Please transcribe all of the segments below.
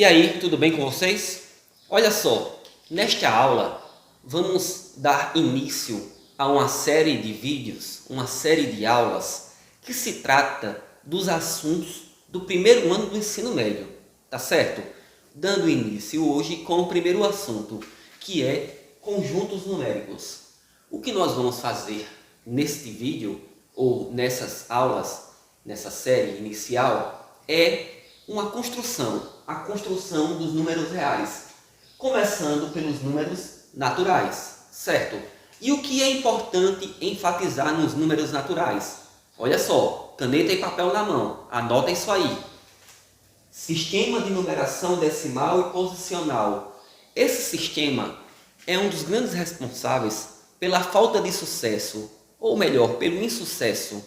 E aí, tudo bem com vocês? Olha só, nesta aula vamos dar início a uma série de vídeos, uma série de aulas que se trata dos assuntos do primeiro ano do ensino médio, tá certo? Dando início hoje com o primeiro assunto, que é conjuntos numéricos. O que nós vamos fazer neste vídeo ou nessas aulas, nessa série inicial, é uma construção, a construção dos números reais, começando pelos números naturais, certo? E o que é importante enfatizar nos números naturais? Olha só, caneta e papel na mão, anota isso aí. Sistema de numeração decimal e posicional. Esse sistema é um dos grandes responsáveis pela falta de sucesso, ou melhor, pelo insucesso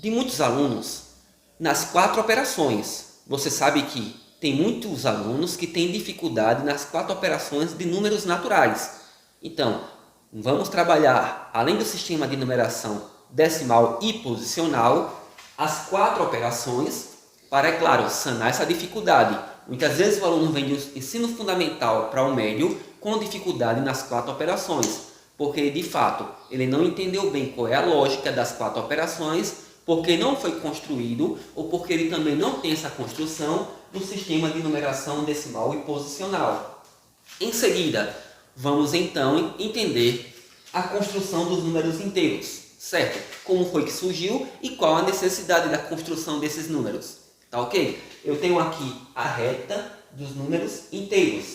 de muitos alunos nas 4 operações. Você sabe que tem muitos alunos que têm dificuldade nas 4 operações de números naturais. Então, vamos trabalhar, além do sistema de numeração decimal e posicional, as 4 operações para, é claro, sanar essa dificuldade. Muitas vezes o aluno vem do ensino fundamental para o médio com dificuldade nas 4 operações, porque de fato ele não entendeu bem qual é a lógica das 4 operações, porque não foi construído ou porque ele também não tem essa construção do sistema de numeração decimal e posicional. Em seguida, vamos então entender a construção dos números inteiros, certo? Como foi que surgiu e qual a necessidade da construção desses números, tá ok? Eu tenho aqui a reta dos números inteiros,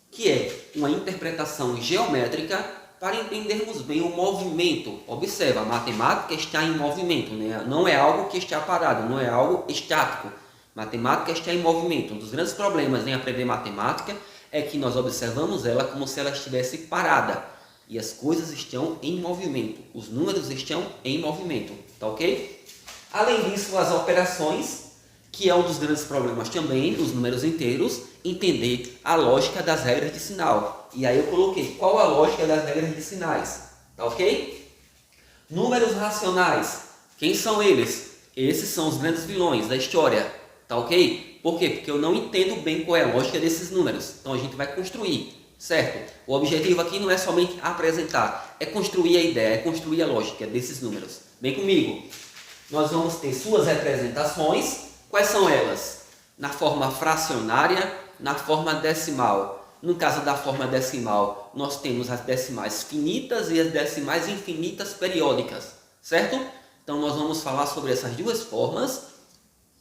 que é uma interpretação geométrica para entendermos bem o movimento. Observa, a matemática está em movimento, né? Não é algo que está parado, não é algo estático. Matemática está em movimento. Um dos grandes problemas em aprender matemática é que nós observamos ela como se ela estivesse parada. E as coisas estão em movimento, os números estão em movimento, tá ok? Além disso, as operações, que é um dos grandes problemas também dos números inteiros, entender a lógica das regras de sinal. E aí eu coloquei qual a lógica das regras de sinais, tá ok? Números racionais, quem são eles? Esses são os grandes vilões da história, tá ok? Por quê? Porque eu não entendo bem qual é a lógica desses números. Então a gente vai construir, certo? O objetivo aqui não é somente apresentar, é construir a ideia, é construir a lógica desses números. Vem comigo. Nós vamos ter suas representações. Quais são elas? Na forma fracionária, na forma decimal. No caso da forma decimal, nós temos as decimais finitas e as decimais infinitas periódicas, certo? Então nós vamos falar sobre essas duas formas,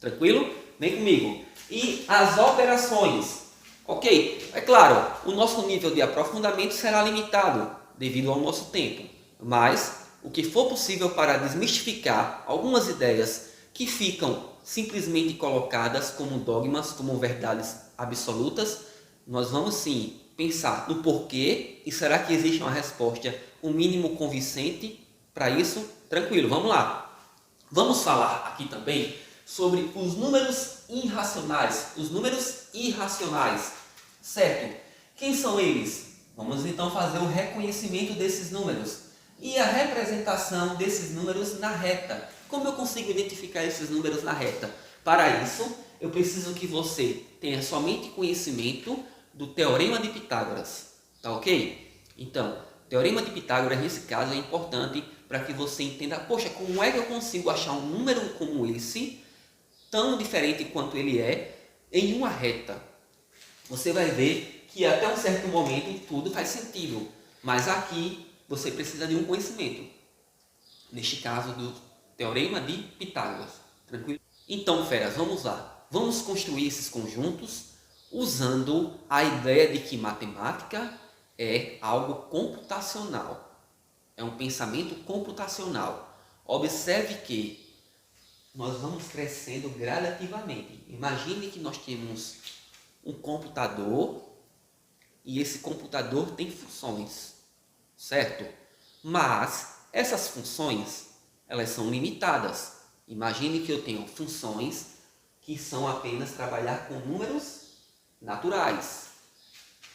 tranquilo? Vem comigo. E as operações, ok? É claro, o nosso nível de aprofundamento será limitado devido ao nosso tempo, mas o que for possível para desmistificar algumas ideias que ficam simplesmente colocadas como dogmas, como verdades absolutas, nós vamos sim pensar no porquê e será que existe uma resposta, um mínimo convincente para isso? Tranquilo, vamos lá. Vamos falar aqui também sobre os números irracionais, certo? Quem são eles? Vamos então fazer o reconhecimento desses números e a representação desses números na reta. Como eu consigo identificar esses números na reta? Para isso, eu preciso que você tenha somente conhecimento do Teorema de Pitágoras, tá ok? Então, o Teorema de Pitágoras, nesse caso, é importante para que você entenda, poxa, como é que eu consigo achar um número como esse, tão diferente quanto ele é, em uma reta? Você vai ver que até um certo momento tudo faz sentido, mas aqui você precisa de um conhecimento. Neste caso, do Teorema de Pitágoras, tranquilo? Então, feras, vamos lá. Vamos construir esses conjuntos usando a ideia de que matemática é algo computacional. É um pensamento computacional. Observe que nós vamos crescendo gradativamente. Imagine que nós temos um computador e esse computador tem funções, certo? Mas essas funções, elas são limitadas. Imagine que eu tenho funções que são apenas trabalhar com números naturais.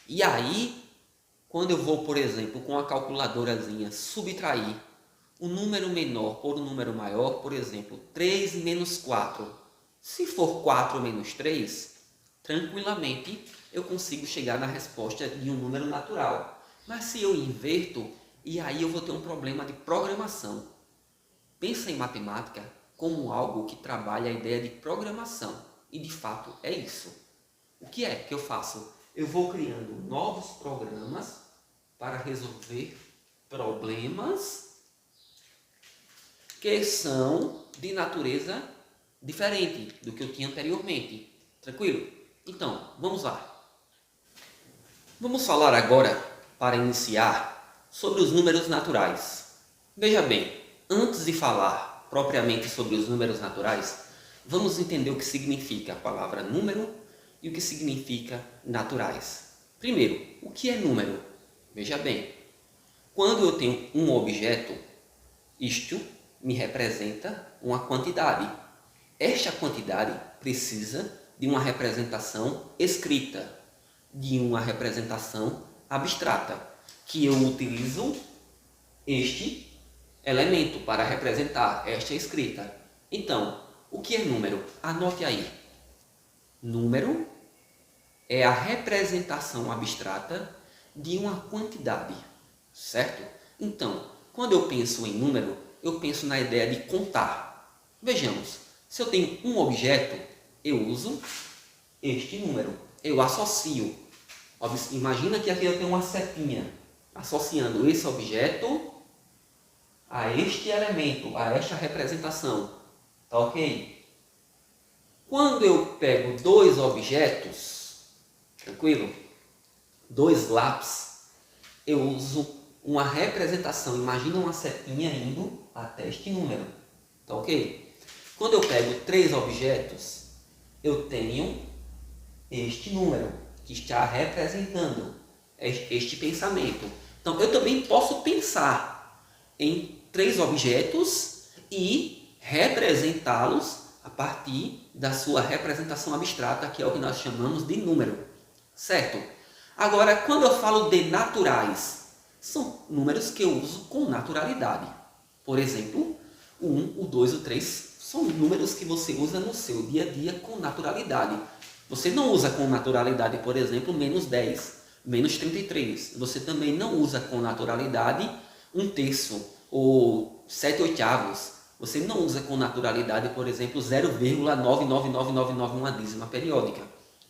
E aí, quando eu vou, por exemplo, com a calculadorazinha subtrair um número menor por um número maior, por exemplo, 3 menos 4. Se for 4 menos 3, tranquilamente eu consigo chegar na resposta de um número natural. Mas se eu inverto, e aí eu vou ter um problema de programação. Pensa em matemática como algo que trabalha a ideia de programação. E de fato é isso. O que é que eu faço? Eu vou criando novos programas para resolver problemas que são de natureza diferente do que eu tinha anteriormente. Tranquilo? Então, vamos lá. Vamos falar agora, para iniciar, sobre os números naturais. Veja bem, antes de falar propriamente sobre os números naturais, vamos entender o que significa a palavra número e o que significa naturais. Primeiro, o que é número? Veja bem, quando eu tenho um objeto, isto me representa uma quantidade. Esta quantidade precisa de uma representação escrita, de uma representação abstrata, que eu utilizo este elemento para representar esta escrita. Então, o que é número? Anote aí. Número é a representação abstrata de uma quantidade, certo? Então, quando eu penso em número, eu penso na ideia de contar. Vejamos, se eu tenho um objeto, eu uso este número. Eu associo. Imagina que aqui eu tenho uma setinha, associando esse objeto a este elemento, a esta representação. Tá ok? Quando eu pego dois objetos, tranquilo? Dois lápis, eu uso uma representação. Imagina uma setinha indo até este número. Tá ok? Quando eu pego três objetos, eu tenho este número que está representando este pensamento. Então, eu também posso pensar em três objetos e representá-los a partir da sua representação abstrata, que é o que nós chamamos de número. Certo? Agora, quando eu falo de naturais, são números que eu uso com naturalidade. Por exemplo, o 1, o 2, o 3 são números que você usa no seu dia a dia com naturalidade. Você não usa com naturalidade, por exemplo, menos 10, menos 33. Você também não usa com naturalidade 1/3 ou 7/8. Você não usa com naturalidade, por exemplo, 0,99999, uma dízima periódica.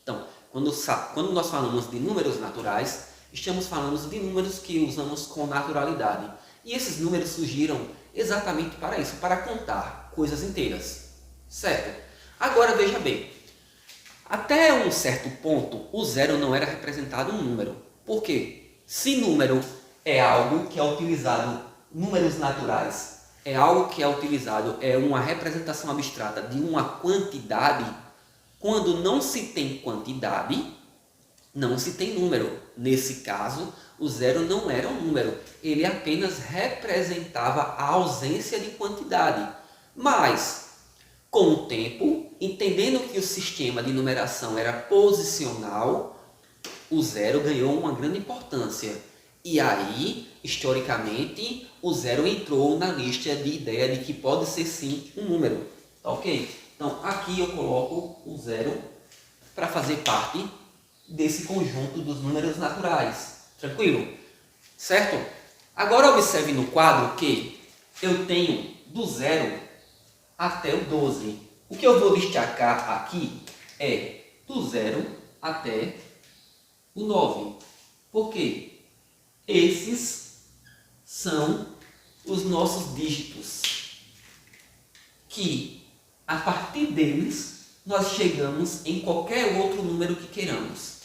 Então, quando nós falamos de números naturais, estamos falando de números que usamos com naturalidade. E esses números surgiram exatamente para isso, para contar coisas inteiras. Certo? Agora, veja bem. Até um certo ponto, o zero não era representado um número. Por quê? Se número é algo que é utilizado, números naturais, é algo que é utilizado, é uma representação abstrata de uma quantidade, quando não se tem quantidade, não se tem número. Nesse caso, o zero não era um número, ele apenas representava a ausência de quantidade. Mas, com o tempo, entendendo que o sistema de numeração era posicional, o zero ganhou uma grande importância. E aí, historicamente, o zero entrou na lista de ideia de que pode ser sim um número. Tá ok? Então, aqui eu coloco o zero para fazer parte desse conjunto dos números naturais. Tranquilo? Certo? Agora observe no quadro que eu tenho do 0 até o 12. O que eu vou destacar aqui é do 0 até o 9. Por quê? Esses são os nossos dígitos, que a partir deles nós chegamos em qualquer outro número que queiramos.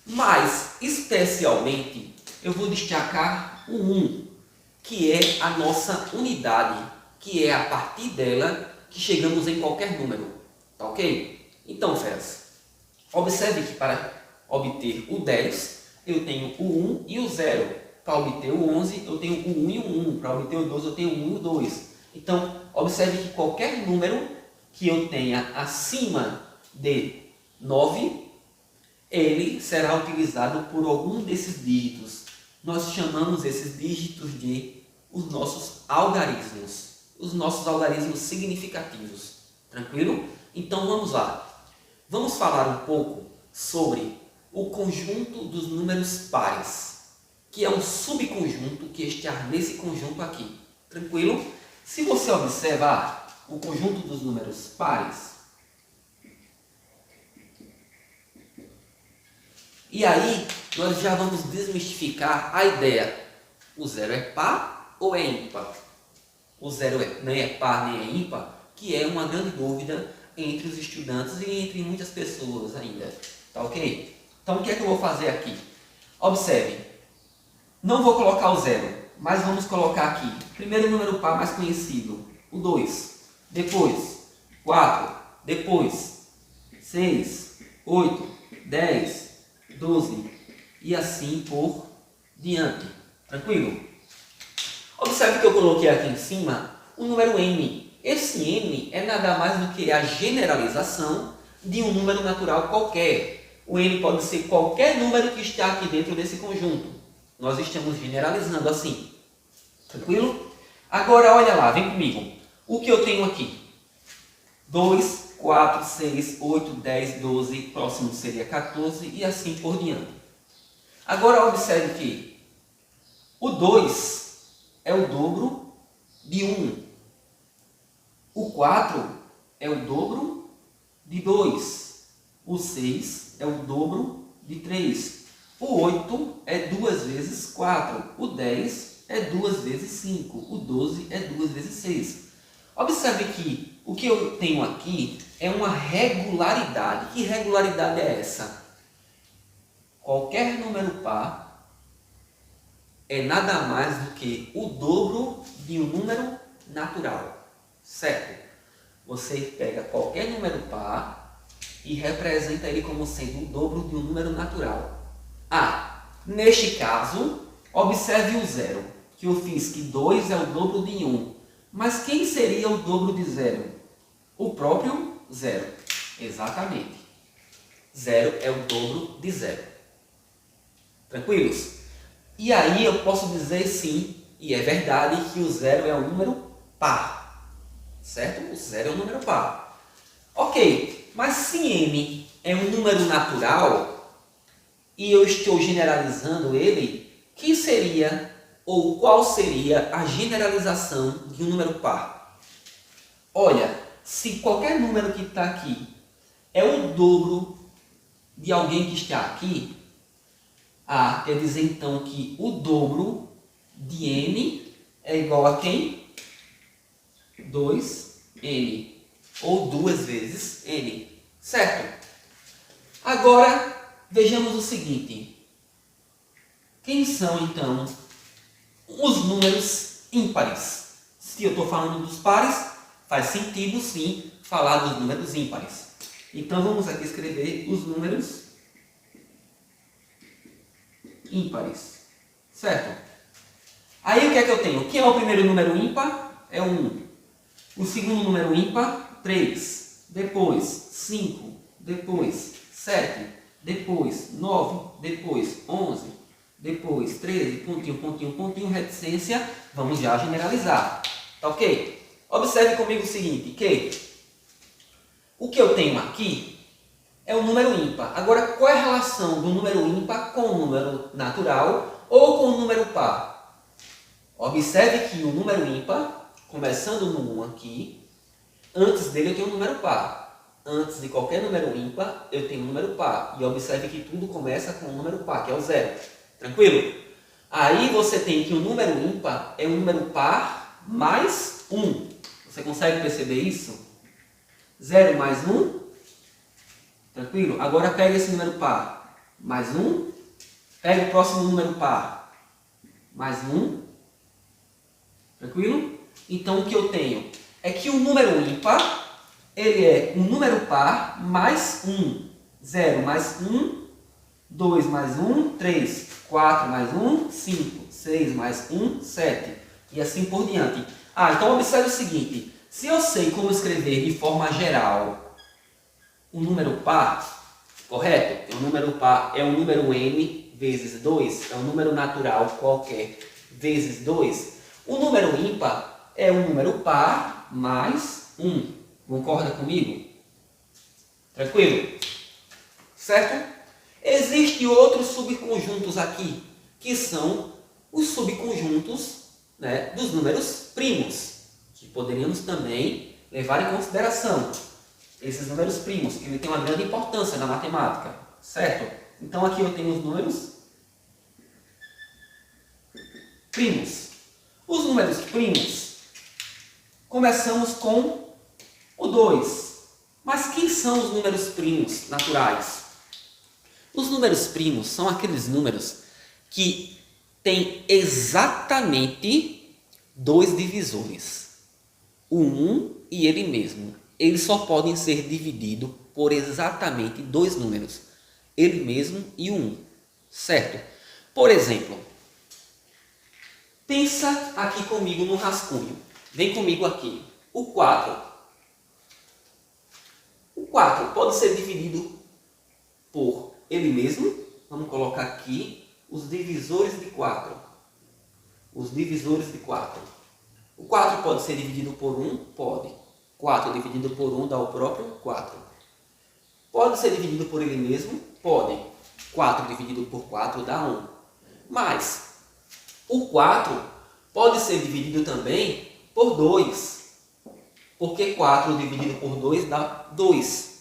Mas, especialmente, eu vou destacar o 1, que é a nossa unidade, que é a partir dela que chegamos em qualquer número. Tá ok? Então, feras, observe que para obter o 10, eu tenho o 1 e o 0. Para obter o 11, eu tenho o 1 e o 1. Para obter o 12, eu tenho o 1 e o 2. Então, observe que qualquer número que eu tenha acima de 9, ele será utilizado por algum desses dígitos. Nós chamamos esses dígitos de os nossos algarismos significativos. Tranquilo? Então vamos lá. Vamos falar um pouco sobre o conjunto dos números pares, que é um subconjunto que está nesse conjunto aqui. Tranquilo? Se você observar o conjunto dos números pares, e aí nós já vamos desmistificar a ideia. O zero é par ou é ímpar? O zero nem é par nem é ímpar, que é uma grande dúvida entre os estudantes e entre muitas pessoas ainda. Tá ok? Então o que é que eu vou fazer aqui? Observe, não vou colocar o zero, mas vamos colocar aqui, primeiro número par mais conhecido, o 2, depois 4, depois 6, 8, 10, 12 e assim por diante. Tranquilo? Observe que eu coloquei aqui em cima o número n. Esse n é nada mais do que a generalização de um número natural qualquer. O n pode ser qualquer número que está aqui dentro desse conjunto. Nós estamos generalizando assim. Tranquilo? Agora, olha lá, vem comigo. O que eu tenho aqui? 2, 4, 6, 8, 10, 12, próximo seria 14 e assim por diante. Agora, observe que o 2 é o dobro de 1. O 4 é o dobro de 2. O 6 é o dobro de 3. O 8 é 2 vezes 4. O 10 é 2 vezes 5. O 12 é 2 vezes 6. Observe que o que eu tenho aqui é uma regularidade. Que regularidade é essa? Qualquer número par é nada mais do que o dobro de um número natural. Certo? Você pega qualquer número par e representa ele como sendo o dobro de um número natural. Neste caso, observe o zero, que eu fiz que 2 é o dobro de 1. Mas quem seria o dobro de 0? O próprio zero. Exatamente. 0 é o dobro de 0. Tranquilos? E aí eu posso dizer sim, e é verdade, que o zero é um número par. Certo? O zero é um número par. Ok, mas se n é um número natural e eu estou generalizando ele, que seria ou qual seria a generalização de um número par? Olha, se qualquer número que está aqui é o dobro de alguém que está aqui, quer dizer então que o dobro de n é igual a quem? 2n, ou 2 vezes n, certo? Agora, vejamos o seguinte. Quem são então os números ímpares? Se eu estou falando dos pares, faz sentido sim falar dos números ímpares. Então vamos aqui escrever os números ímpares. Certo? Aí o que é que eu tenho? Quem é o primeiro número ímpar? É 1. O segundo número ímpar, 3. Depois 5. Depois 7. Depois 9. Depois 11. Depois 13. Pontinho, pontinho, pontinho, reticência. Vamos já generalizar. Tá ok? Observe comigo o seguinte, que o que eu tenho aqui é o número ímpar. Agora, qual é a relação do número ímpar com o número natural ou com o número par? Observe que o número ímpar, começando no 1 aqui, antes dele eu tenho um número par. Antes de qualquer número ímpar, eu tenho um número par. E observe que tudo começa com um número par, que é o 0. Tranquilo? Aí você tem que o número ímpar é um número par mais 1. Você consegue perceber isso? 0 mais 1. Tranquilo? Agora pega esse número par. Mais 1. Pega o próximo número par. Mais 1. Tranquilo? Então o que eu tenho é que o número ímpar, ele é um número par mais 1. 0 mais 1. 2 mais 1. 3. 4 mais 1. 5. 6 mais 1. 7. E assim por diante. Então observe o seguinte. Se eu sei como escrever de forma geral um número par, correto? Um número par é um número n vezes 2, é um número natural qualquer vezes 2. O número ímpar é um número par mais 1. Concorda comigo? Tranquilo? certo? Existem outros subconjuntos aqui, que são os subconjuntos, né, dos números primos, que poderíamos também levar em consideração. Esses números primos, que ele tem uma grande importância na matemática, certo? Então aqui eu tenho os números primos. Os números primos, começamos com o 2. Mas quem são os números primos naturais? Os números primos são aqueles números que têm exatamente dois divisores, o 1 e ele mesmo. Eles só podem ser divididos por exatamente dois números, ele mesmo e o 1, certo? Por exemplo, pensa aqui comigo no rascunho. Vem comigo aqui. O 4. O 4 pode ser dividido por ele mesmo. Vamos colocar aqui os divisores de 4. Os divisores de 4. O 4 pode ser dividido por 1? Pode. 4 dividido por 1 dá o próprio 4. Pode ser dividido por ele mesmo? Pode. 4 dividido por 4 dá 1. Mas o 4 pode ser dividido também por 2. Porque 4 dividido por 2 dá 2.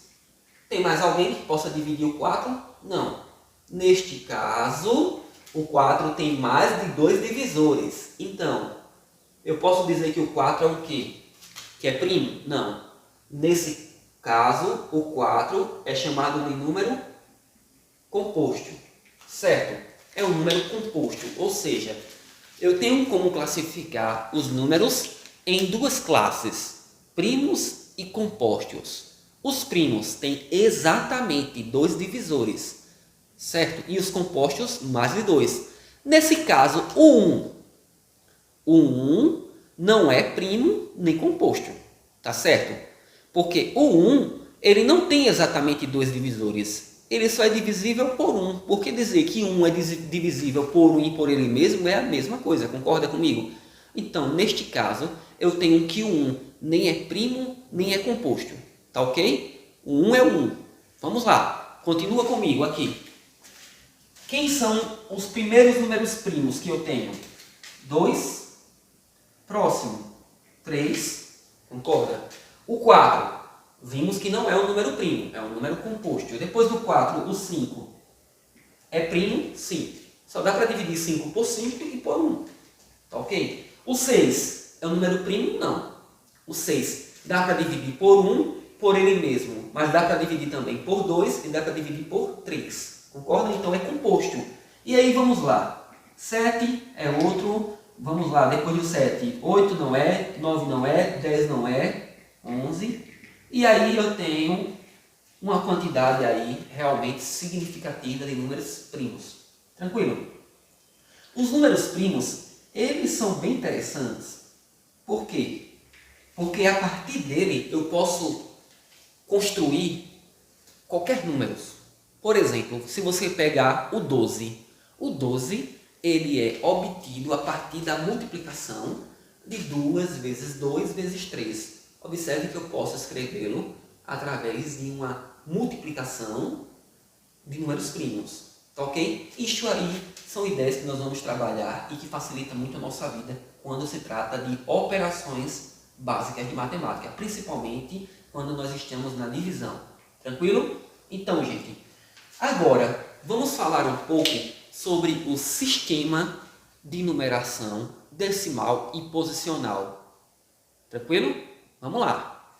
Tem mais alguém que possa dividir o 4? Não. Neste caso, o 4 tem mais de 2 divisores. Então, eu posso dizer que o 4 é o quê? Que é primo? Não. Nesse caso, o 4 é chamado de número composto. Certo? É um número composto. Ou seja, eu tenho como classificar os números em duas classes, primos e compostos. Os primos têm exatamente 2 divisores, certo? E os compostos, mais de 2. Nesse caso, o 1 não é primo nem composto, tá certo? Porque o 1, ele não tem exatamente 2 divisores. Ele só é divisível por 1. Porque dizer que 1 é divisível por 1 e por ele mesmo é a mesma coisa, concorda comigo? Então, neste caso, eu tenho que o 1 nem é primo, nem é composto. Tá ok? O 1 é o 1. Vamos lá. Continua comigo aqui. Quem são os primeiros números primos que eu tenho? 2. Próximo. 3. Concorda? O 4. Vimos que não é um número primo. É um número composto. Depois do 4, o 5. É primo? Sim. Só dá para dividir 5 por 5 e por 1. Tá ok? O 6 é um número primo? Não. O 6 dá para dividir por 1, por ele mesmo. Mas dá para dividir também por 2 e dá para dividir por 3. Concorda? Então é composto. E aí vamos lá. 7 é outro. Vamos lá. Depois do 7, 8 não é, 9 não é, 10 não é, 11. E aí eu tenho uma quantidade aí realmente significativa de números primos. Tranquilo? Os números primos, eles são bem interessantes. Por quê? Porque a partir dele eu posso construir qualquer número. Por exemplo, se você pegar o 12. O 12 ele é obtido a partir da multiplicação de 2 vezes 2 vezes 3. Observe que eu posso escrevê-lo através de uma multiplicação de números primos. Tá ok? Isto aí são ideias que nós vamos trabalhar e que facilitam muito a nossa vida quando se trata de operações básicas de matemática, principalmente quando nós estamos na divisão. Tranquilo? Então, gente, agora vamos falar um pouco sobre o sistema de numeração decimal e posicional. Tranquilo? Vamos lá!